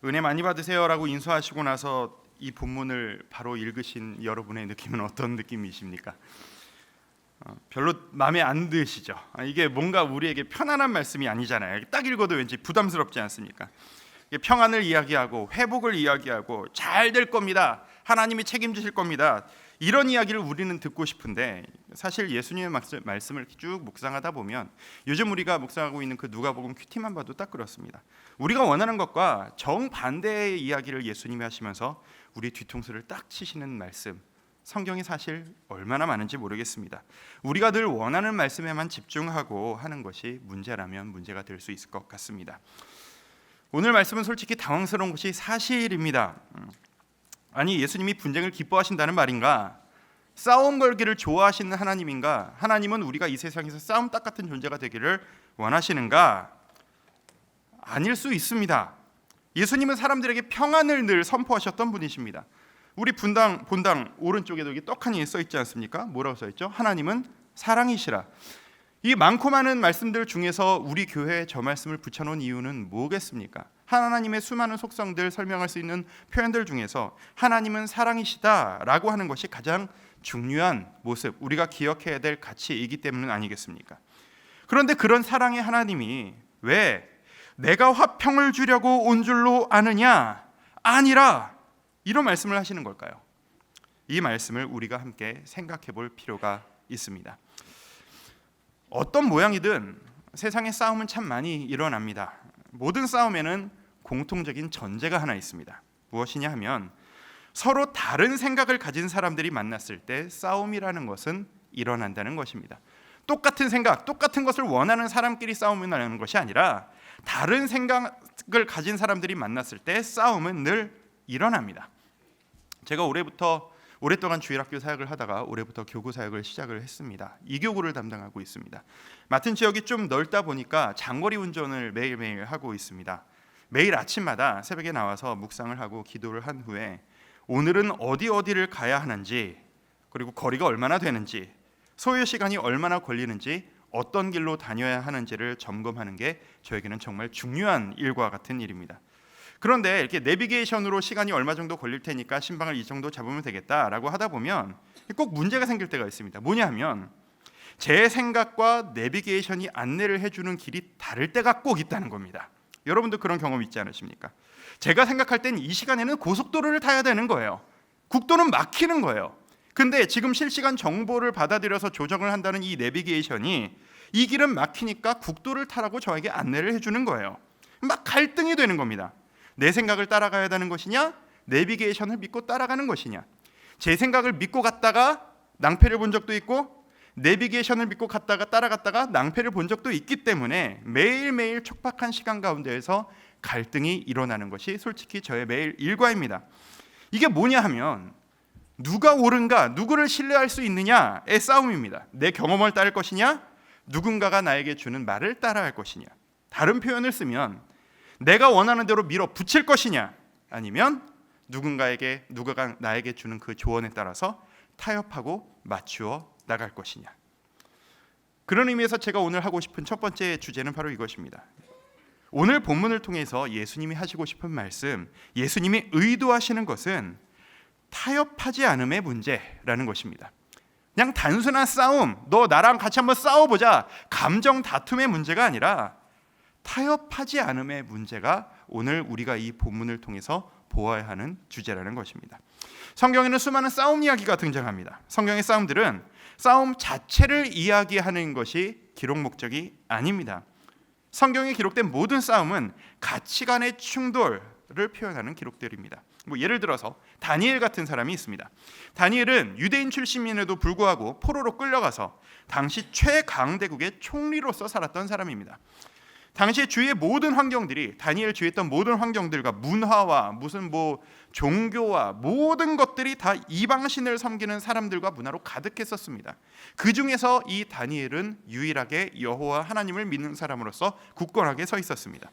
은혜 많이 받으세요라고 인사하시고 나서 이 본문을 바로 읽으신 여러분의 느낌은 어떤 느낌이십니까? 별로 마음에 안 드시죠? 이게 뭔가 우리에게 편안한 말씀이 아니잖아요. 딱 읽어도 왠지 부담스럽지 않습니까? 평안을 이야기하고 회복을 이야기하고 잘 될 겁니다. 하나님이 책임지실 겁니다. 이런 이야기를 우리는 듣고 싶은데 사실 예수님의 말씀을 쭉 묵상하다 보면 요즘 우리가 묵상하고 있는 그 누가복음 큐티만 봐도 딱 그렇습니다. 우리가 원하는 것과 정반대의 이야기를 예수님이 하시면서 우리 뒤통수를 딱 치시는 말씀, 성경이 사실 얼마나 많은지 모르겠습니다. 우리가 늘 원하는 말씀에만 집중하고 하는 것이 문제라면 문제가 될 수 있을 것 같습니다. 오늘 말씀은 솔직히 당황스러운 것이 사실입니다. 아니, 예수님이 분쟁을 기뻐하신다는 말인가? 싸움 걸기를 좋아하시는 하나님인가? 하나님은 우리가 이 세상에서 싸움 딱 같은 존재가 되기를 원하시는가? 아닐 수 있습니다. 예수님은 사람들에게 평안을 늘 선포하셨던 분이십니다. 우리 본당 오른쪽에도 여기 떡하니 써 있지 않습니까? 뭐라고 써 있죠? 하나님은 사랑이시라. 이 많고 많은 말씀들 중에서 우리 교회에 저 말씀을 붙여놓은 이유는 뭐겠습니까? 하나님의 수많은 속성들 설명할 수 있는 표현들 중에서 하나님은 사랑이시다라고 하는 것이 가장 중요한 모습, 우리가 기억해야 될 가치이기 때문 아니겠습니까? 그런데 그런 사랑의 하나님이 왜 내가 화평을 주려고 온 줄로 아느냐? 아니라 이런 말씀을 하시는 걸까요? 이 말씀을 우리가 함께 생각해 볼 필요가 있습니다. 어떤 모양이든 세상의 싸움은 참 많이 일어납니다. 모든 싸움에는 공통적인 전제가 하나 있습니다. 무엇이냐 하면 서로 다른 생각을 가진 사람들이 만났을 때 싸움이라는 것은 일어난다는 것입니다. 똑같은 생각, 똑같은 것을 원하는 사람끼리 싸움이 나는 것이 아니라 다른 생각을 가진 사람들이 만났을 때 싸움은 늘 일어납니다. 제가 오랫동안 주일학교 사역을 하다가 올해부터 교구 사역을 시작을 했습니다. 이교구를 담당하고 있습니다. 맡은 지역이 좀 넓다 보니까 장거리 운전을 매일매일 하고 있습니다. 매일 아침마다 새벽에 나와서 묵상을 하고 기도를 한 후에 오늘은 어디를 가야 하는지, 그리고 거리가 얼마나 되는지, 소요 시간이 얼마나 걸리는지, 어떤 길로 다녀야 하는지를 점검하는 게 저에게는 정말 중요한 일과 같은 일입니다. 그런데 이렇게 내비게이션으로 시간이 얼마 정도 걸릴 테니까 신방을 이 정도 잡으면 되겠다라고 하다 보면 꼭 문제가 생길 때가 있습니다. 뭐냐 하면 제 생각과 내비게이션이 안내를 해주는 길이 다를 때가 꼭 있다는 겁니다. 여러분도 그런 경험 있지 않으십니까? 제가 생각할 땐 이 시간에는 고속도로를 타야 되는 거예요. 국도는 막히는 거예요. 근데 지금 실시간 정보를 받아들여서 조정을 한다는 이 내비게이션이 이 길은 막히니까 국도를 타라고 저에게 안내를 해주는 거예요. 막 갈등이 되는 겁니다. 내 생각을 따라가야 되는 것이냐, 내비게이션을 믿고 따라가는 것이냐. 제 생각을 믿고 갔다가 낭패를 본 적도 있고 내비게이션을 믿고 갔다가 따라갔다가 낭패를 본 적도 있기 때문에 매일매일 촉박한 시간 가운데에서 갈등이 일어나는 것이 솔직히 저의 매일 일과입니다. 이게 뭐냐 하면 누가 옳은가, 누구를 신뢰할 수 있느냐의 싸움입니다. 내 경험을 따를 것이냐, 누군가가 나에게 주는 말을 따라할 것이냐. 다른 표현을 쓰면 내가 원하는 대로 밀어붙일 것이냐, 아니면 누가가 나에게 주는 그 조언에 따라서 타협하고 맞추어 나갈 것이냐. 그런 의미에서 제가 오늘 하고 싶은 첫 번째 주제는 바로 이것입니다. 오늘 본문을 통해서 예수님이 하시고 싶은 말씀, 예수님이 의도하시는 것은 타협하지 않음의 문제라는 것입니다. 그냥 단순한 싸움, 너 나랑 같이 한번 싸워보자, 감정 다툼의 문제가 아니라 타협하지 않음의 문제가 오늘 우리가 이 본문을 통해서 보아야 하는 주제라는 것입니다. 성경에는 수많은 싸움 이야기가 등장합니다. 성경의 싸움들은 싸움 자체를 이야기하는 것이 기록 목적이 아닙니다. 성경에 기록된 모든 싸움은 가치관의 충돌을 표현하는 기록들입니다. 예를 들어서 다니엘 같은 사람이 있습니다. 다니엘은 유대인 출신임에도 불구하고 포로로 끌려가서 당시 최강대국의 총리로서 살았던 사람입니다. 당시에 주위의 모든 환경들이, 다니엘 주위에 있던 모든 환경들과 문화와 무슨 종교와 모든 것들이 다 이방신을 섬기는 사람들과 문화로 가득했었습니다. 그 중에서 이 다니엘은 유일하게 여호와 하나님을 믿는 사람으로서 굳건하게 서 있었습니다.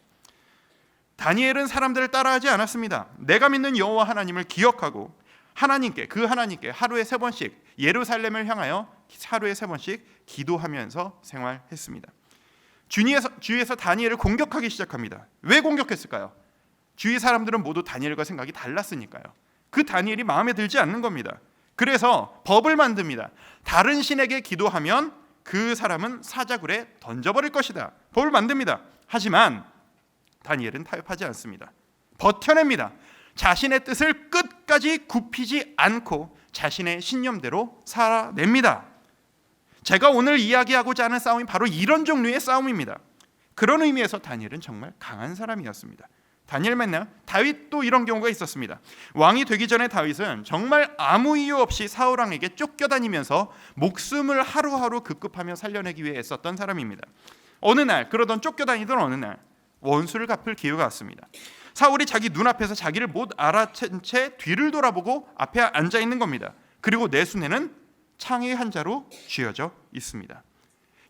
다니엘은 사람들을 따라하지 않았습니다. 내가 믿는 여호와 하나님을 기억하고 그 하나님께 하루에 3번씩 예루살렘을 향하여 하루에 3번씩 기도하면서 생활했습니다. 주위에서 다니엘을 공격하기 시작합니다. 왜 공격했을까요? 주위 사람들은 모두 다니엘과 생각이 달랐으니까요. 그 다니엘이 마음에 들지 않는 겁니다. 그래서 법을 만듭니다. 다른 신에게 기도하면 그 사람은 사자굴에 던져버릴 것이다. 법을 만듭니다. 하지만 다니엘은 타협하지 않습니다. 버텨냅니다. 자신의 뜻을 끝까지 굽히지 않고 자신의 신념대로 살아냅니다. 제가 오늘 이야기하고자 하는 싸움이 바로 이런 종류의 싸움입니다. 그런 의미에서 다니엘은 정말 강한 사람이었습니다. 다니엘만요, 다윗도 이런 경우가 있었습니다. 왕이 되기 전에 다윗은 정말 아무 이유 없이 사울 왕에게 쫓겨다니면서 목숨을 하루하루 급급하며 살려내기 위해 애썼던 사람입니다. 어느 날, 그러던 쫓겨다니던 어느 날 원수를 갚을 기회가 왔습니다. 사울이 자기 눈앞에서 자기를 못 알아챈 채 뒤를 돌아보고 앞에 앉아 있는 겁니다. 그리고 내 손에는 창의 한 자루 쥐어져 있습니다.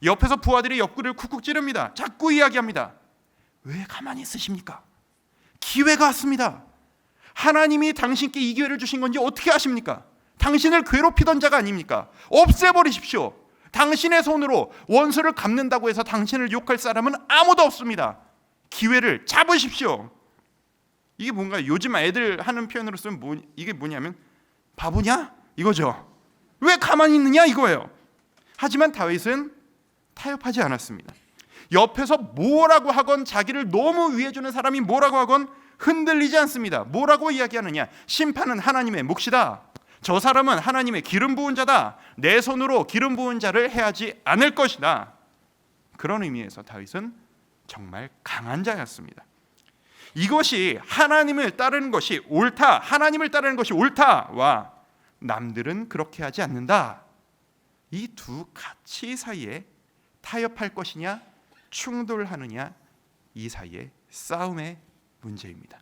옆에서 부하들이 옆구리를 쿡쿡 찌릅니다. 자꾸 이야기합니다. 왜 가만히 있으십니까? 기회가 왔습니다. 하나님이 당신께 이 기회를 주신 건지 어떻게 아십니까? 당신을 괴롭히던 자가 아닙니까? 없애버리십시오. 당신의 손으로 원수를 갚는다고 해서 당신을 욕할 사람은 아무도 없습니다. 기회를 잡으십시오. 이게 뭔가 요즘 애들 하는 표현으로 쓰면 이게 뭐냐면 바보냐? 이거죠. 왜 가만히 있느냐? 이거예요. 하지만 다윗은 타협하지 않았습니다. 옆에서 뭐라고 하건 자기를 너무 위해주는 사람이 뭐라고 하건 흔들리지 않습니다. 뭐라고 이야기하느냐? 심판은 하나님의 몫이다. 저 사람은 하나님의 기름 부은 자다. 내 손으로 기름 부은 자를 해하지 않을 것이다. 그런 의미에서 다윗은 정말 강한 자였습니다. 이것이 하나님을 따르는 것이 옳다, 하나님을 따르는 것이 옳다와 남들은 그렇게 하지 않는다, 이 두 가치 사이에 타협할 것이냐 충돌하느냐, 이 사이의 싸움의 문제입니다.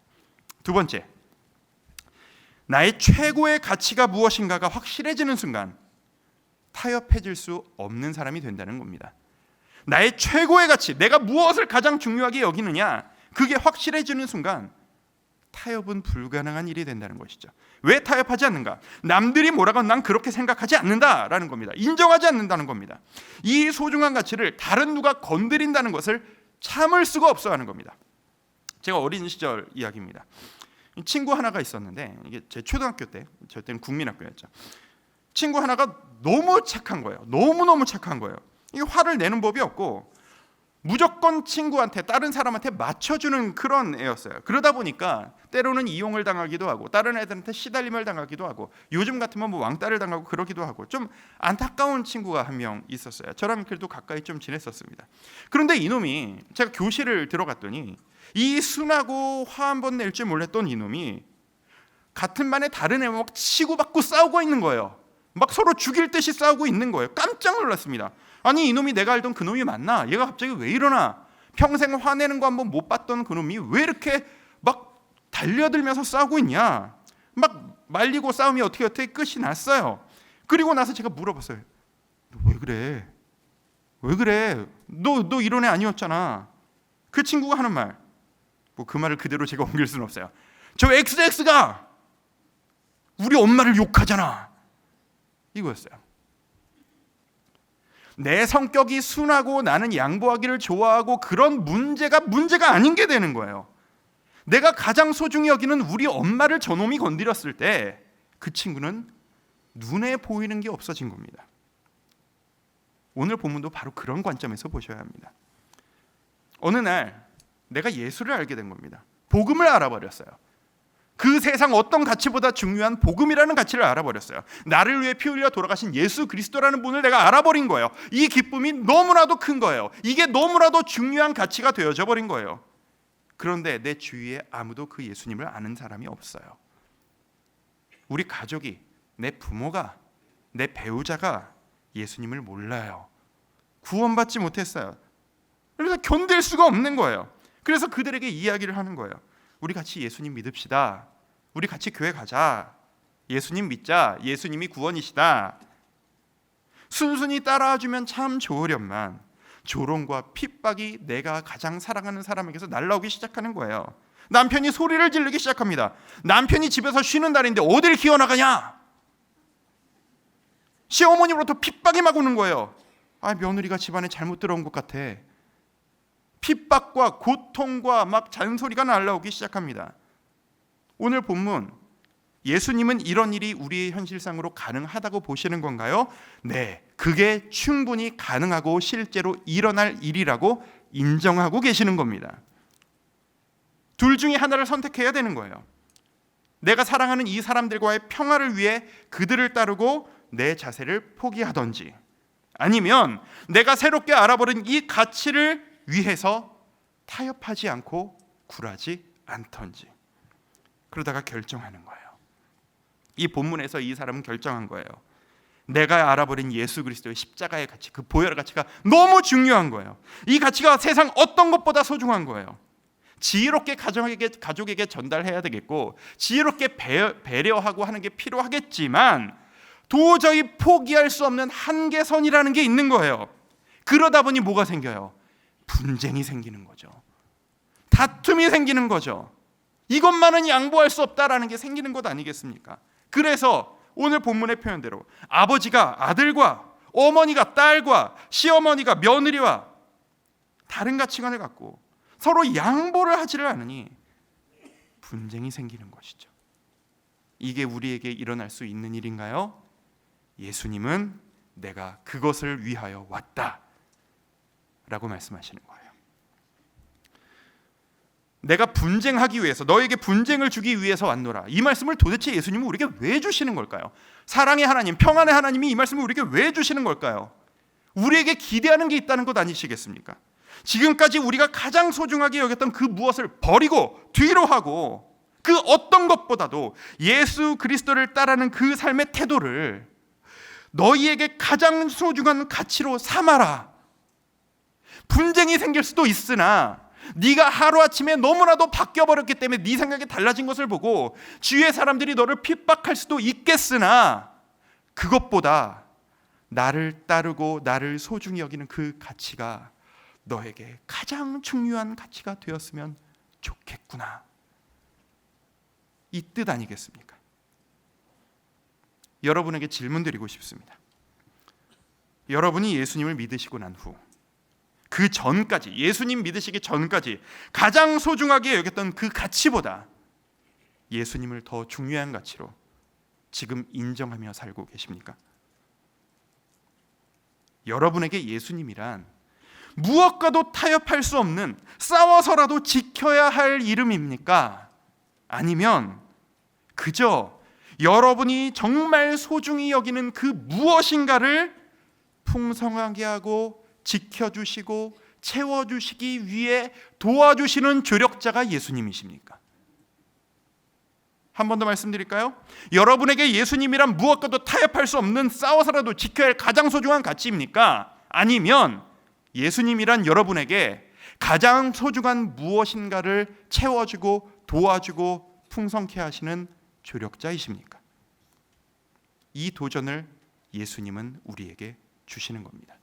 두 번째, 나의 최고의 가치가 무엇인가가 확실해지는 순간 타협해질 수 없는 사람이 된다는 겁니다. 나의 최고의 가치, 내가 무엇을 가장 중요하게 여기느냐, 그게 확실해지는 순간 타협은 불가능한 일이 된다는 것이죠. 왜 타협하지 않는가? 남들이 뭐라고 난 그렇게 생각하지 않는다라는 겁니다. 인정하지 않는다는 겁니다. 이 소중한 가치를 다른 누가 건드린다는 것을 참을 수가 없어 하는 겁니다. 제가 어린 시절 이야기입니다. 친구 하나가 있었는데, 이게 제 초등학교 때, 저 때는 국민학교였죠. 친구 하나가 너무 착한 거예요. 너무너무 착한 거예요. 이게 화를 내는 법이 없고 무조건 친구한테, 다른 사람한테 맞춰주는 그런 애였어요. 그러다 보니까 때로는 이용을 당하기도 하고 다른 애들한테 시달림을 당하기도 하고 요즘 같으면 뭐 왕따를 당하고 그러기도 하고 좀 안타까운 친구가 한 명 있었어요. 저랑 그래도 가까이 좀 지냈었습니다. 그런데 이놈이, 제가 교실을 들어갔더니 이 순하고 화 한 번 낼 줄 몰랐던 이놈이 같은 반에 다른 애와 막 치고받고 싸우고 있는 거예요. 막 서로 죽일 듯이 싸우고 있는 거예요. 깜짝 놀랐습니다. 아니, 이놈이 내가 알던 그놈이 맞나? 얘가 갑자기 왜 이러나? 평생 화내는 거 한번 못 봤던 그놈이 왜 이렇게 막 달려들면서 싸우고 있냐? 막 말리고 싸움이 어떻게 끝이 났어요. 그리고 나서 제가 물어봤어요. 너 왜 그래? 왜 그래? 너 이런 애 아니었잖아. 그 친구가 하는 말, 뭐 그 말을 그대로 제가 옮길 수는 없어요. 저 XX가 우리 엄마를 욕하잖아, 이거였어요. 내 성격이 순하고 나는 양보하기를 좋아하고 그런 문제가 아닌 게 되는 거예요. 내가 가장 소중히 여기는 우리 엄마를 저놈이 건드렸을 때 그 친구는 눈에 보이는 게 없어진 겁니다. 오늘 본문도 바로 그런 관점에서 보셔야 합니다. 어느 날 내가 예수를 알게 된 겁니다. 복음을 알아버렸어요. 그 세상 어떤 가치보다 중요한 복음이라는 가치를 알아버렸어요. 나를 위해 피 흘려 돌아가신 예수 그리스도라는 분을 내가 알아버린 거예요. 이 기쁨이 너무나도 큰 거예요. 이게 너무나도 중요한 가치가 되어져 버린 거예요. 그런데 내 주위에 아무도 그 예수님을 아는 사람이 없어요. 우리 가족이, 내 부모가, 내 배우자가 예수님을 몰라요. 구원받지 못했어요. 그래서 견딜 수가 없는 거예요. 그래서 그들에게 이야기를 하는 거예요. 우리 같이 예수님 믿읍시다. 우리 같이 교회 가자. 예수님 믿자. 예수님이 구원이시다. 순순히 따라와주면 참 좋으련만 조롱과 핍박이 내가 가장 사랑하는 사람에게서 날라오기 시작하는 거예요. 남편이 소리를 지르기 시작합니다. 남편이 집에서 쉬는 날인데 어딜 기어나가냐? 시어머니로부터 핍박이 막 오는 거예요. 아, 며느리가 집안에 잘못 들어온 것 같아. 핍박과 고통과 막 잔소리가 날라오기 시작합니다. 오늘 본문, 예수님은 이런 일이 우리의 현실상으로 가능하다고 보시는 건가요? 네, 그게 충분히 가능하고 실제로 일어날 일이라고 인정하고 계시는 겁니다. 둘 중에 하나를 선택해야 되는 거예요. 내가 사랑하는 이 사람들과의 평화를 위해 그들을 따르고 내 자세를 포기하든지, 아니면 내가 새롭게 알아버린 이 가치를 위해서 타협하지 않고 굴하지 않던지. 그러다가 결정하는 거예요. 이 본문에서 이 사람은 결정한 거예요. 내가 알아버린 예수 그리스도의 십자가의 가치, 그 보혈의 가치가 너무 중요한 거예요. 이 가치가 세상 어떤 것보다 소중한 거예요. 지혜롭게 가족에게 전달해야 되겠고, 지혜롭게 배려하고 하는 게 필요하겠지만, 도저히 포기할 수 없는 한계선이라는 게 있는 거예요. 그러다 보니 뭐가 생겨요? 분쟁이 생기는 거죠. 다툼이 생기는 거죠. 이것만은 양보할 수 없다라는 게 생기는 것 아니겠습니까? 그래서 오늘 본문의 표현대로 아버지가 아들과, 어머니가 딸과, 시어머니가 며느리와 다른 가치관을 갖고 서로 양보를 하지를 않으니 분쟁이 생기는 것이죠. 이게 우리에게 일어날 수 있는 일인가요? 예수님은 내가 그것을 위하여 왔다 라고 말씀하시는 거예요. 내가 분쟁하기 위해서, 너에게 분쟁을 주기 위해서 왔노라. 이 말씀을 도대체 예수님은 우리에게 왜 주시는 걸까요? 사랑의 하나님, 평안의 하나님이 이 말씀을 우리에게 왜 주시는 걸까요? 우리에게 기대하는 게 있다는 것 아니시겠습니까? 지금까지 우리가 가장 소중하게 여겼던 그 무엇을 버리고 뒤로 하고, 그 어떤 것보다도 예수 그리스도를 따르는 그 삶의 태도를 너희에게 가장 소중한 가치로 삼아라. 분쟁이 생길 수도 있으나 네가 하루아침에 너무나도 바뀌어버렸기 때문에 네 생각이 달라진 것을 보고 주위의 사람들이 너를 핍박할 수도 있겠으나, 그것보다 나를 따르고 나를 소중히 여기는 그 가치가 너에게 가장 중요한 가치가 되었으면 좋겠구나. 이 뜻 아니겠습니까? 여러분에게 질문 드리고 싶습니다. 여러분이 예수님을 믿으시고 난 후, 그 전까지, 예수님 믿으시기 전까지 가장 소중하게 여겼던 그 가치보다 예수님을 더 중요한 가치로 지금 인정하며 살고 계십니까? 여러분에게 예수님이란 무엇과도 타협할 수 없는, 싸워서라도 지켜야 할 이름입니까? 아니면 그저 여러분이 정말 소중히 여기는 그 무엇인가를 풍성하게 하고 지켜주시고 채워주시기 위해 도와주시는 조력자가 예수님이십니까? 한 번 더 말씀드릴까요? 여러분에게 예수님이란 무엇과도 타협할 수 없는, 싸워서라도 지켜야 할 가장 소중한 가치입니까? 아니면 예수님이란 여러분에게 가장 소중한 무엇인가를 채워주고 도와주고 풍성케 하시는 조력자이십니까? 이 도전을 예수님은 우리에게 주시는 겁니다.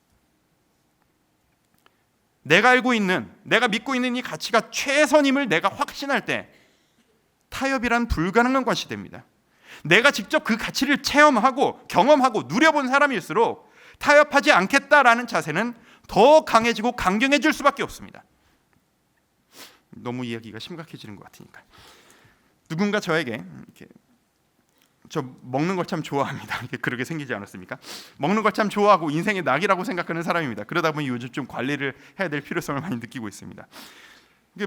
내가 알고 있는, 내가 믿고 있는 이 가치가 최선임을 내가 확신할 때 타협이란 불가능한 것이 됩니다. 내가 직접 그 가치를 체험하고 경험하고 누려본 사람일수록 타협하지 않겠다라는 자세는 더 강해지고 강경해질 수밖에 없습니다. 너무 이야기가 심각해지는 것 같으니까. 누군가 저에게 이렇게, 저 먹는 걸 참 좋아합니다. 그렇게 생기지 않았습니까? 먹는 걸 참 좋아하고 인생의 낙이라고 생각하는 사람입니다. 그러다 보니 요즘 좀 관리를 해야 될 필요성을 많이 느끼고 있습니다.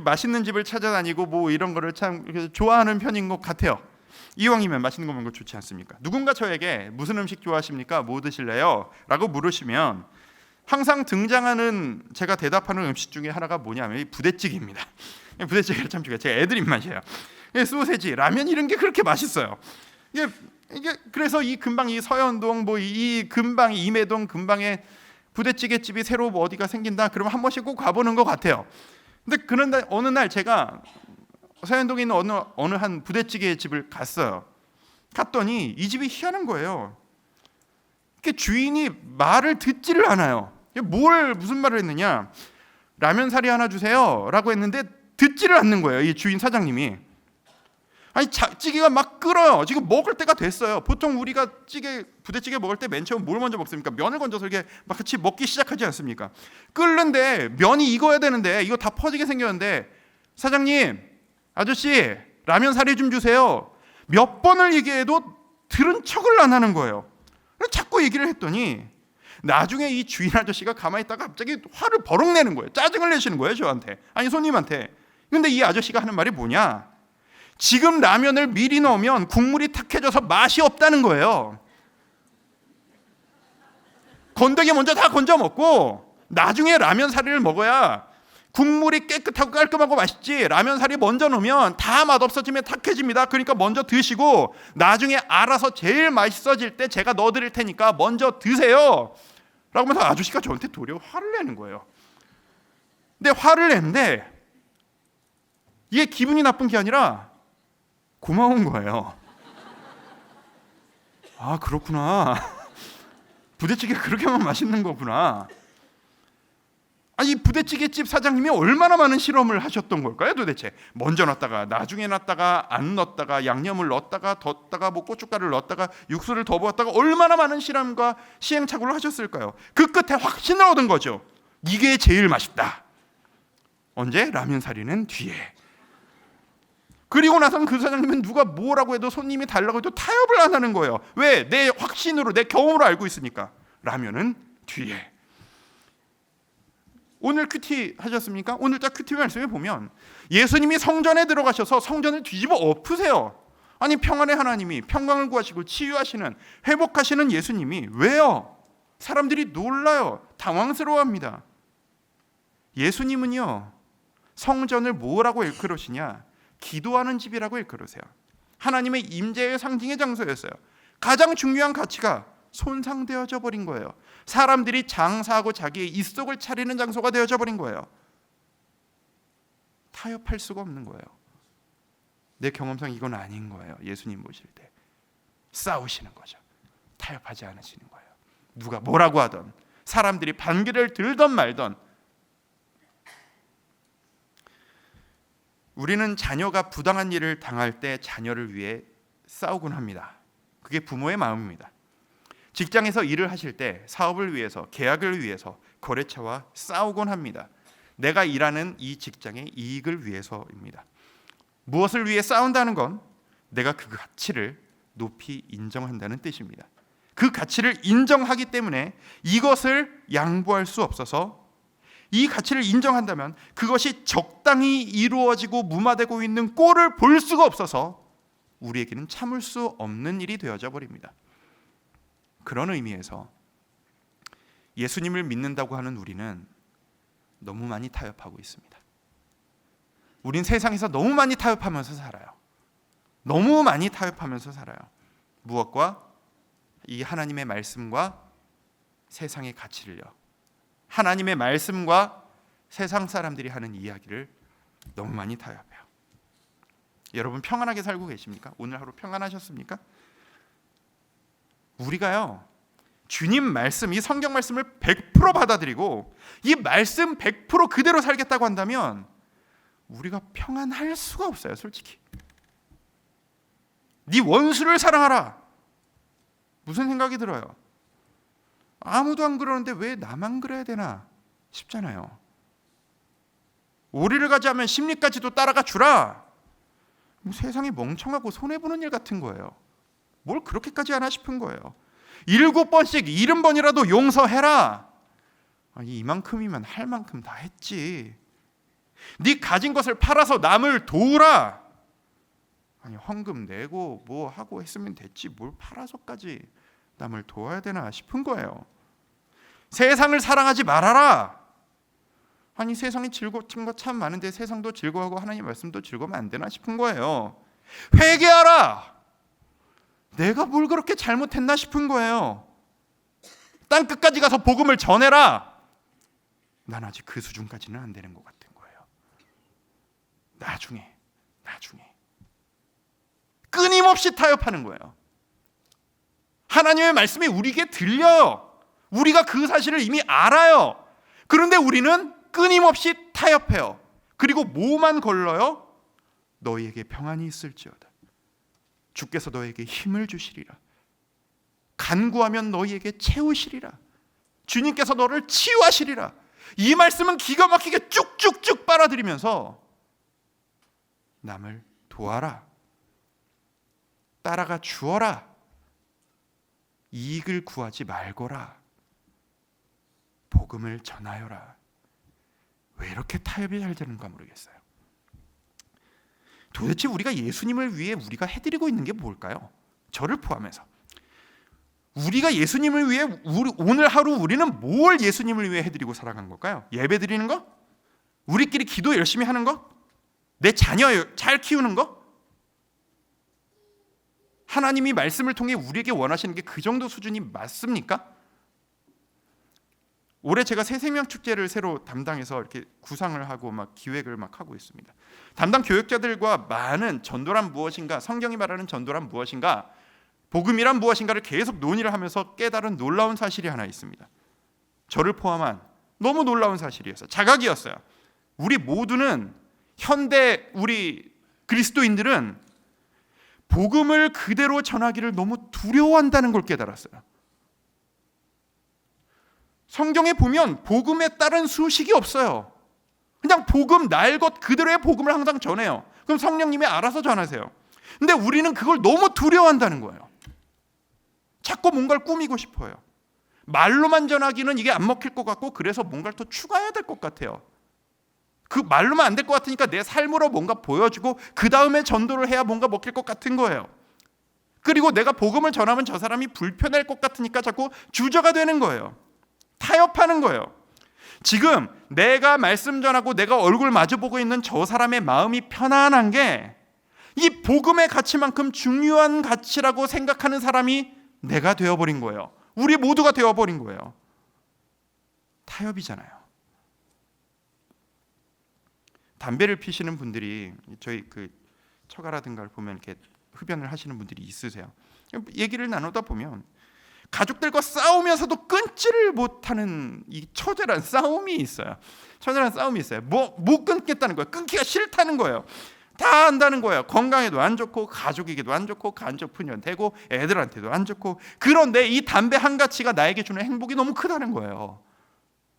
맛있는 집을 찾아다니고 뭐 이런 거를 참 좋아하는 편인 것 같아요. 이왕이면 맛있는 거 먹는 거 좋지 않습니까? 누군가 저에게 무슨 음식 좋아하십니까? 뭐 드실래요? 라고 물으시면 항상 등장하는, 제가 대답하는 음식 중에 하나가 뭐냐면 부대찌개입니다. 부대찌개를 참 좋아해요. 제가 애들 입맛이에요. 소세지, 라면 이런 게 그렇게 맛있어요. 이게 그래서 이 근방, 이 서현동, 뭐 이 근방, 임해동 근방에 부대찌개 집이 새로 뭐 어디가 생긴다 그러면 한 번씩 꼭 가보는 것 같아요. 근데 그런데 어느 날 제가 서현동에 있는 어느 한 부대찌개 집을 갔어요. 갔더니 이 집이 희한한 거예요. 이렇게 주인이 말을 듣지를 않아요. 무슨 말을 했느냐? 라면 사리 하나 주세요 라고 했는데 듣지를 않는 거예요, 이 주인 사장님이. 아니 찌개가 막 끓어요. 지금 먹을 때가 됐어요. 보통 우리가 부대찌개 먹을 때 맨 처음 뭘 먼저 먹습니까? 면을 건져서 이렇게 막 같이 먹기 시작하지 않습니까? 끓는데 면이 익어야 되는데 이거 다 퍼지게 생겼는데 사장님, 아저씨 라면 사리 좀 주세요. 몇 번을 얘기해도 들은 척을 안 하는 거예요. 자꾸 얘기를 했더니 나중에 이 주인 아저씨가 가만히 있다가 갑자기 화를 버럭 내는 거예요. 짜증을 내시는 거예요, 저한테. 아니 손님한테. 근데 이 아저씨가 하는 말이 뭐냐? 지금 라면을 미리 넣으면 국물이 탁해져서 맛이 없다는 거예요. 건더기 먼저 다 건져 먹고 나중에 라면 사리를 먹어야 국물이 깨끗하고 깔끔하고 맛있지. 라면 사리 먼저 넣으면 다 맛없어지면 탁해집니다. 그러니까 먼저 드시고 나중에 알아서 제일 맛있어질 때 제가 넣어드릴 테니까 먼저 드세요 라고 하면서 아저씨가 저한테 도리어 화를 내는 거예요. 근데 화를 냈는데 이게 기분이 나쁜 게 아니라 고마운 거예요. 아 그렇구나. 부대찌개 그렇게만 맛있는 거구나. 아니 부대찌개집 사장님이 얼마나 많은 실험을 하셨던 걸까요 도대체? 먼저 넣었다가 나중에 넣었다가 안 넣었다가 양념을 넣었다가 뒀다가 뭐 고춧가루를 넣었다가 육수를 더 부었다가 얼마나 많은 실험과 시행착오를 하셨을까요? 그 끝에 확신을 얻은 거죠. 이게 제일 맛있다. 언제? 라면 사리는 뒤에. 그리고 나서는 그 사장님은 누가 뭐라고 해도 손님이 달라고 해도 타협을 안 하는 거예요. 왜? 내 확신으로 내 경험으로 알고 있으니까. 라면은 뒤에. 오늘 큐티 하셨습니까? 오늘 딱 큐티 말씀에 보면 예수님이 성전에 들어가셔서 성전을 뒤집어 엎으세요. 아니 평안의 하나님이 평강을 구하시고 치유하시는 회복하시는 예수님이 왜요? 사람들이 놀라요. 당황스러워합니다. 예수님은요 성전을 뭐라고 일컬으시냐? 기도하는 집이라고 일컬으세요. 하나님의 임재의 상징의 장소였어요. 가장 중요한 가치가 손상되어져 버린 거예요. 사람들이 장사하고 자기의 입속을 차리는 장소가 되어져 버린 거예요. 타협할 수가 없는 거예요. 내 경험상 이건 아닌 거예요. 예수님 보실 때 싸우시는 거죠. 타협하지 않으시는 거예요. 누가 뭐라고 하던 사람들이 반기를 들던 말던 우리는 자녀가 부당한 일을 당할 때 자녀를 위해 싸우곤 합니다. 그게 부모의 마음입니다. 직장에서 일을 하실 때 사업을 위해서, 계약을 위해서 거래처와 싸우곤 합니다. 내가 일하는 이 직장의 이익을 위해서입니다. 무엇을 위해 싸운다는 건 내가 그 가치를 높이 인정한다는 뜻입니다. 그 가치를 인정하기 때문에 이것을 양보할 수 없어서 이 가치를 인정한다면 그것이 적당히 이루어지고 무마되고 있는 꼴을 볼 수가 없어서 우리에게는 참을 수 없는 일이 되어져 버립니다. 그런 의미에서 예수님을 믿는다고 하는 우리는 너무 많이 타협하고 있습니다. 우린 세상에서 너무 많이 타협하면서 살아요. 너무 많이 타협하면서 살아요. 무엇과? 이 하나님의 말씀과 세상의 가치를요. 하나님의 말씀과 세상 사람들이 하는 이야기를 너무 많이 타협해요. 여러분 평안하게 살고 계십니까? 오늘 하루 평안하셨습니까? 우리가요 주님 말씀, 이 성경 말씀을 100% 받아들이고 이 말씀 100% 그대로 살겠다고 한다면 우리가 평안할 수가 없어요. 솔직히 네 원수를 사랑하라 무슨 생각이 들어요? 아무도 안 그러는데 왜 나만 그래야 되나 싶잖아요. 오리를 가지하면 심리까지도 따라가 주라. 뭐 세상이 멍청하고 손해보는 일 같은 거예요. 뭘 그렇게까지 하나 싶은 거예요. 7번씩 70번이라도 용서해라. 아니, 이만큼이면 할 만큼 다 했지. 네 가진 것을 팔아서 남을 도우라. 아니 헌금 내고 뭐 하고 했으면 됐지 뭘 팔아서까지 남을 도와야 되나 싶은 거예요. 세상을 사랑하지 말아라. 아니 세상이 즐거운 거 참 많은데 세상도 즐거워하고 하나님 말씀도 즐거우면 안 되나 싶은 거예요. 회개하라. 내가 뭘 그렇게 잘못했나 싶은 거예요. 땅 끝까지 가서 복음을 전해라. 난 아직 그 수준까지는 안 되는 것 같은 거예요. 나중에 끊임없이 타협하는 거예요. 하나님의 말씀이 우리에게 들려요. 우리가 그 사실을 이미 알아요. 그런데 우리는 끊임없이 타협해요. 그리고 뭐만 걸러요? 너희에게 평안이 있을지어다. 주께서 너에게 힘을 주시리라. 간구하면 너희에게 채우시리라. 주님께서 너를 치유하시리라. 이 말씀은 기가 막히게 쭉쭉쭉 빨아들이면서 남을 도와라, 따라가 주어라, 이익을 구하지 말거라, 복음을 전하여라. 왜 이렇게 타협이 잘 되는가 모르겠어요. 도대체 우리가 예수님을 위해 우리가 해드리고 있는 게 뭘까요? 저를 포함해서 우리가 예수님을 위해 오늘 하루 우리는 뭘 예수님을 위해 해드리고 살아간 걸까요? 예배 드리는 거? 우리끼리 기도 열심히 하는 거? 내 자녀 잘 키우는 거? 하나님이 말씀을 통해 우리에게 원하시는 게 그 정도 수준이 맞습니까? 올해 제가 새생명축제를 새로 담당해서 이렇게 구상을 하고 막 기획을 막 하고 있습니다. 담당 교역자들과 많은 전도란 무엇인가, 성경이 말하는 전도란 무엇인가, 복음이란 무엇인가를 계속 논의를 하면서 깨달은 놀라운 사실이 하나 있습니다. 저를 포함한 너무 놀라운 사실이었어요. 자각이었어요. 우리 모두는, 현대 우리 그리스도인들은 복음을 그대로 전하기를 너무 두려워한다는 걸 깨달았어요. 성경에 보면 복음에 따른 수식이 없어요. 그냥 복음, 날 것 그대로의 복음을 항상 전해요. 그럼 성령님이 알아서 전하세요. 근데 우리는 그걸 너무 두려워한다는 거예요. 자꾸 뭔가를 꾸미고 싶어요. 말로만 전하기는 이게 안 먹힐 것 같고, 그래서 뭔가를 더 추가해야 될 것 같아요. 그 말로만 안 될 것 같으니까 내 삶으로 뭔가 보여주고 그 다음에 전도를 해야 뭔가 먹힐 것 같은 거예요. 그리고 내가 복음을 전하면 저 사람이 불편할 것 같으니까 자꾸 주저가 되는 거예요. 타협하는 거예요. 지금 내가 말씀 전하고 내가 얼굴 마주보고 있는 저 사람의 마음이 편안한 게 이 복음의 가치만큼 중요한 가치라고 생각하는 사람이 내가 되어버린 거예요. 우리 모두가 되어버린 거예요. 타협이잖아요. 담배를 피시는 분들이 저희 그 처가라든가를 보면 이렇게 흡연을 하시는 분들이 있으세요. 얘기를 나누다 보면 가족들과 싸우면서도 끊지를 못하는 이 처절한 싸움이 있어요. 처절한 싸움이 있어요. 못 끊겠다는 거예요. 끊기가 싫다는 거예요. 다 안다는 거예요. 건강에도 안 좋고, 가족에게도 안 좋고, 간접훈련 되고, 애들한테도 안 좋고. 그런데 이 담배 한 가치가 나에게 주는 행복이 너무 크다는 거예요.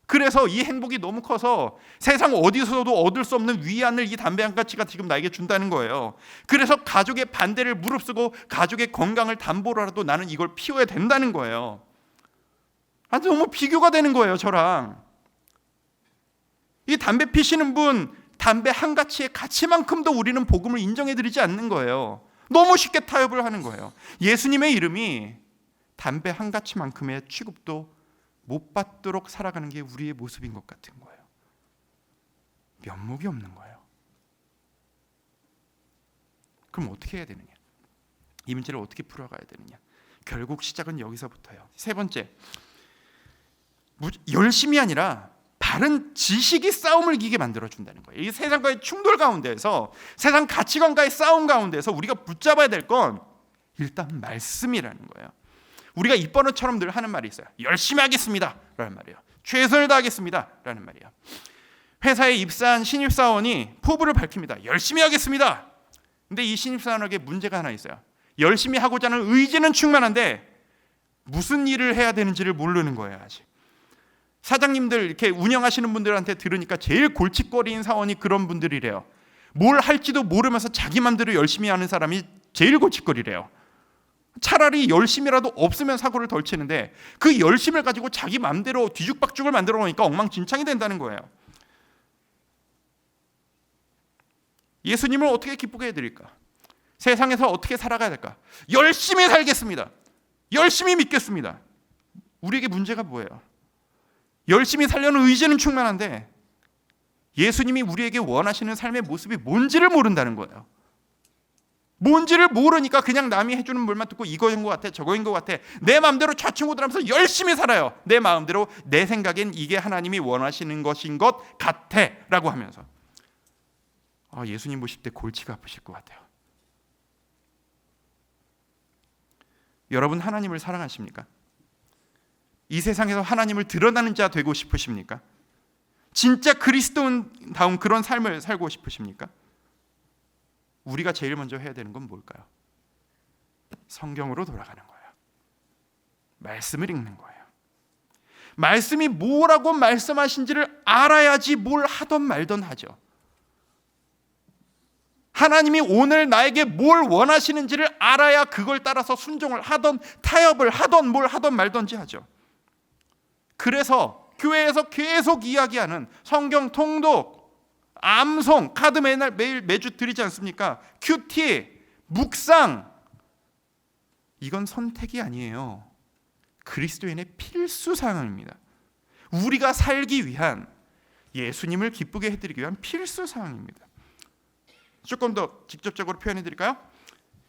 그래서 이 행복이 너무 커서 세상 어디서도 얻을 수 없는 위안을 이 담배 한 가치가 지금 나에게 준다는 거예요. 그래서 가족의 반대를 무릅쓰고 가족의 건강을 담보로라도 나는 이걸 피워야 된다는 거예요. 아주 너무 비교가 되는 거예요, 저랑. 이 담배 피시는 분, 담배 한 가치의 가치만큼도 우리는 복음을 인정해드리지 않는 거예요. 너무 쉽게 타협을 하는 거예요. 예수님의 이름이 담배 한 가치만큼의 취급도 못 받도록 살아가는 게 우리의 모습인 것 같은 거예요. 면목이 없는 거예요. 그럼 어떻게 해야 되느냐? 이 문제를 어떻게 풀어가야 되느냐? 결국 시작은 여기서부터예요. 세 번째, 열심이 아니라 바른 지식이 싸움을 이기게 만들어준다는 거예요. 이 세상과의 충돌 가운데서, 세상 가치관과의 싸움 가운데서 우리가 붙잡아야 될 건 일단 말씀이라는 거예요. 우리가 입번호처럼 늘 하는 말이 있어요. 열심히 하겠습니다 라는 말이에요. 최선을 다하겠습니다 라는 말이에요. 회사에 입사한 신입사원이 포부를 밝힙니다. 열심히 하겠습니다. 근데 이 신입사원에게 문제가 하나 있어요. 열심히 하고자 하는 의지는 충만한데 무슨 일을 해야 되는지를 모르는 거예요. 아직. 사장님들 이렇게 운영하시는 분들한테 들으니까 제일 골칫거리인 사원이 그런 분들이래요. 뭘 할지도 모르면서 자기 맘대로 열심히 하는 사람이 제일 골칫거리래요. 차라리 열심이라도 없으면 사고를 덜 치는데 그 열심을 가지고 자기 맘대로 뒤죽박죽을 만들어 놓으니까 엉망진창이 된다는 거예요. 예수님을 어떻게 기쁘게 해드릴까? 세상에서 어떻게 살아가야 될까? 열심히 살겠습니다. 열심히 믿겠습니다. 우리에게 문제가 뭐예요? 열심히 살려는 의지는 충만한데 예수님이 우리에게 원하시는 삶의 모습이 뭔지를 모른다는 거예요. 뭔지를 모르니까 그냥 남이 해주는 말만 듣고 이거인 것 같아, 저거인 것 같아, 내 마음대로 좌충우돌하면서 열심히 살아요. 내 마음대로, 내 생각엔 이게 하나님이 원하시는 것인 것 같아 라고 하면서 예수님 보실 때 골치가 아프실 것 같아요. 여러분, 하나님을 사랑하십니까? 이 세상에서 하나님을 드러나는 자 되고 싶으십니까? 진짜 그리스도인다운 그런 삶을 살고 싶으십니까? 우리가 제일 먼저 해야 되는 건 뭘까요? 성경으로 돌아가는 거예요. 말씀을 읽는 거예요. 말씀이 뭐라고 말씀하신지를 알아야지 뭘 하던 말던 하죠. 하나님이 오늘 나에게 뭘 원하시는지를 알아야 그걸 따라서 순종을 하던, 타협을 하던, 뭘 하던 말던지 하죠. 그래서 교회에서 계속 이야기하는 성경 통독, 암송, 카드 매주 드리지 않습니까? 큐티, 묵상, 이건 선택이 아니에요. 그리스도인의 필수 사항입니다. 우리가 살기 위한, 예수님을 기쁘게 해드리기 위한 필수 사항입니다. 조금 더 직접적으로 표현해 드릴까요?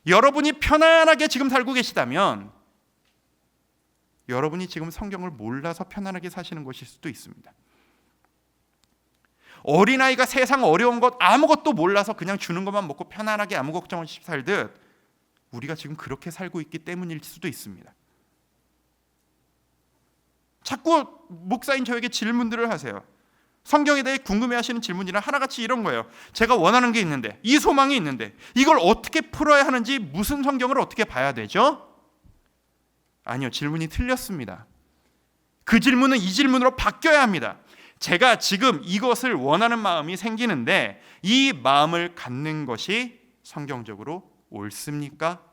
여러분이 편안하게 지금 살고 계시다면 여러분이 지금 성경을 몰라서 편안하게 사시는 것일 수도 있습니다. 어린아이가 세상 어려운 것 아무것도 몰라서 그냥 주는 것만 먹고 편안하게 아무 걱정 없이 살듯 우리가 지금 그렇게 살고 있기 때문일 수도 있습니다. 자꾸 목사인 저에게 질문들을 하세요. 성경에 대해 궁금해하시는 질문이랑 하나같이 이런 거예요. 제가 원하는 게 있는데, 이 소망이 있는데 이걸 어떻게 풀어야 하는지, 무슨 성경을 어떻게 봐야 되죠? 아니요, 질문이 틀렸습니다. 그 질문은 이 질문으로 바뀌어야 합니다. 제가 지금 이것을 원하는 마음이 생기는데 이 마음을 갖는 것이 성경적으로 옳습니까?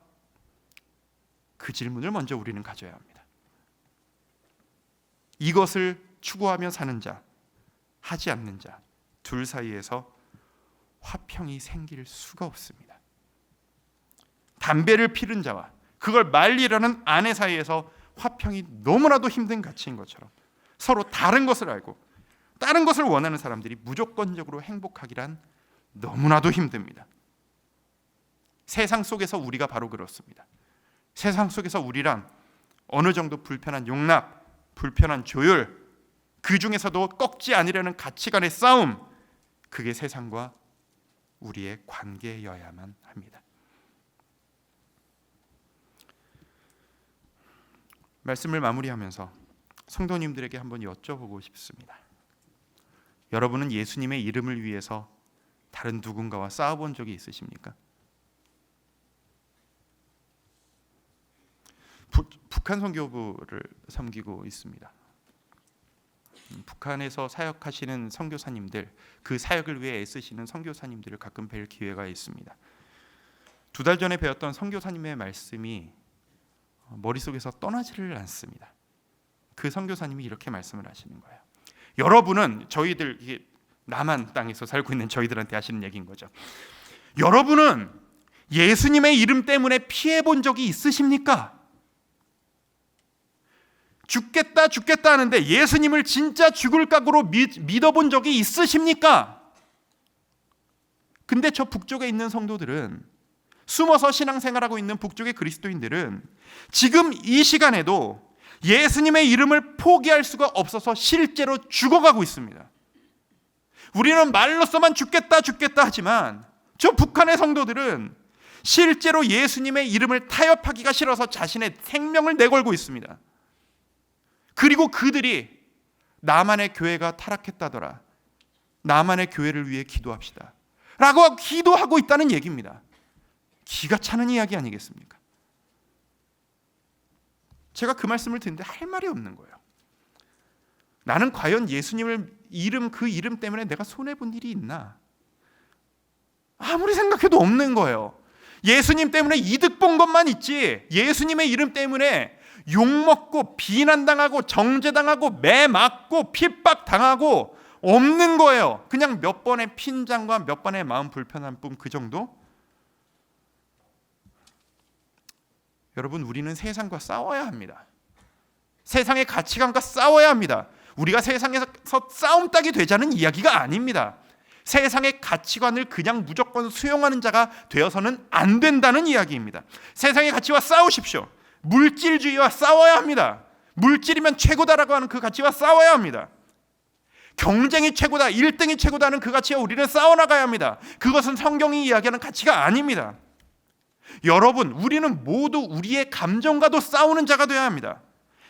그 질문을 먼저 우리는 가져야 합니다. 이것을 추구하며 사는 자, 하지 않는 자, 둘 사이에서 화평이 생길 수가 없습니다. 담배를 피는 자와 그걸 말리려는 아내 사이에서 화평이 너무나도 힘든 가치인 것처럼 서로 다른 것을 알고 다른 것을 원하는 사람들이 무조건적으로 행복하기란 너무나도 힘듭니다. 세상 속에서 우리가 바로 그렇습니다. 세상 속에서 우리란 어느 정도 불편한 용납, 불편한 조율, 그 중에서도 꺾지 않으려는 가치관의 싸움, 그게 세상과 우리의 관계여야만 합니다. 말씀을 마무리하면서 성도님들에게 한번 여쭤보고 싶습니다. 여러분은 예수님의 이름을 위해서 다른 누군가와 싸워본 적이 있으십니까? 북한 선교부를 섬기고 있습니다. 북한에서 사역하시는 선교사님들, 그 사역을 위해 애쓰시는 선교사님들을 가끔 뵐 기회가 있습니다. 2달 전에 배웠던 선교사님의 말씀이 머릿속에서 떠나지를 않습니다. 그 선교사님이 이렇게 말씀을 하시는 거예요. 여러분은, 저희들, 이게 남한 땅에서 살고 있는 저희들한테 하시는 얘기인 거죠. 여러분은 예수님의 이름 때문에 피해 본 적이 있으십니까? 죽겠다 하는데 예수님을 진짜 죽을 각오로 믿어본 적이 있으십니까? 근데 저 북쪽에 있는 성도들은, 숨어서 신앙생활하고 있는 북쪽의 그리스도인들은 지금 이 시간에도 예수님의 이름을 포기할 수가 없어서 실제로 죽어가고 있습니다. 우리는 말로서만 죽겠다 하지만 저 북한의 성도들은 실제로 예수님의 이름을 타협하기가 싫어서 자신의 생명을 내걸고 있습니다. 그리고 그들이 나만의 교회가 타락했다더라, 나만의 교회를 위해 기도합시다 라고 기도하고 있다는 얘기입니다. 기가 차는 이야기 아니겠습니까? 제가 그 말씀을 듣는데 할 말이 없는 거예요. 나는 과연 예수님을 그 이름 때문에 내가 손해본 일이 있나? 아무리 생각해도 없는 거예요. 예수님 때문에 이득 본 것만 있지, 예수님의 이름 때문에 욕먹고 비난당하고 정죄당하고 매맞고 핍박당하고 없는 거예요. 그냥 몇 번의 핀잔과 몇 번의 마음 불편한 뿐, 그 정도? 여러분, 우리는 세상과 싸워야 합니다. 세상의 가치관과 싸워야 합니다. 우리가 세상에서 싸움 딱이 되자는 이야기가 아닙니다. 세상의 가치관을 그냥 무조건 수용하는 자가 되어서는 안 된다는 이야기입니다. 세상의 가치와 싸우십시오. 물질주의와 싸워야 합니다. 물질이면 최고다라고 하는 그 가치와 싸워야 합니다. 경쟁이 최고다, 1등이 최고다는 그 가치와 우리는 싸워나가야 합니다. 그것은 성경이 이야기하는 가치가 아닙니다. 여러분, 우리는 모두 우리의 감정과도 싸우는 자가 되어야 합니다.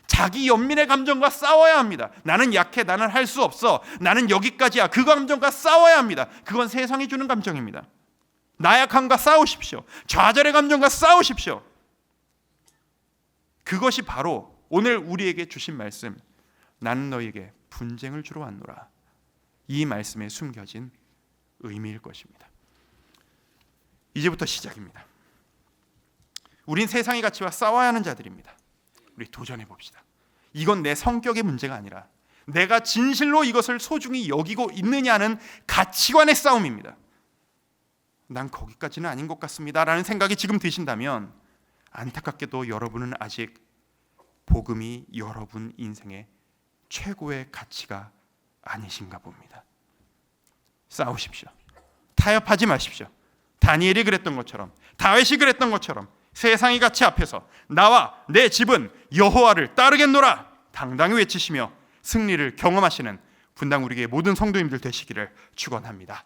자기 연민의 감정과 싸워야 합니다. 나는 약해, 나는 할 수 없어, 나는 여기까지야, 그 감정과 싸워야 합니다. 그건 세상이 주는 감정입니다. 나약함과 싸우십시오. 좌절의 감정과 싸우십시오. 그것이 바로 오늘 우리에게 주신 말씀, 나는 너희에게 분쟁을 주러 왔노라, 이 말씀에 숨겨진 의미일 것입니다. 이제부터 시작입니다. 우린 세상의 가치와 싸워야 하는 자들입니다. 우리 도전해 봅시다. 이건 내 성격의 문제가 아니라 내가 진실로 이것을 소중히 여기고 있느냐는 가치관의 싸움입니다. 난 거기까지는 아닌 것 같습니다 라는 생각이 지금 드신다면 안타깝게도 여러분은 아직 복음이 여러분 인생의 최고의 가치가 아니신가 봅니다. 싸우십시오. 타협하지 마십시오. 다니엘이 그랬던 것처럼, 다윗이 그랬던 것처럼 세상의 가치 앞에서 나와 내 집은 여호와를 따르겠노라 당당히 외치시며 승리를 경험하시는 분당 우리에게 모든 성도님들 되시기를 축원합니다.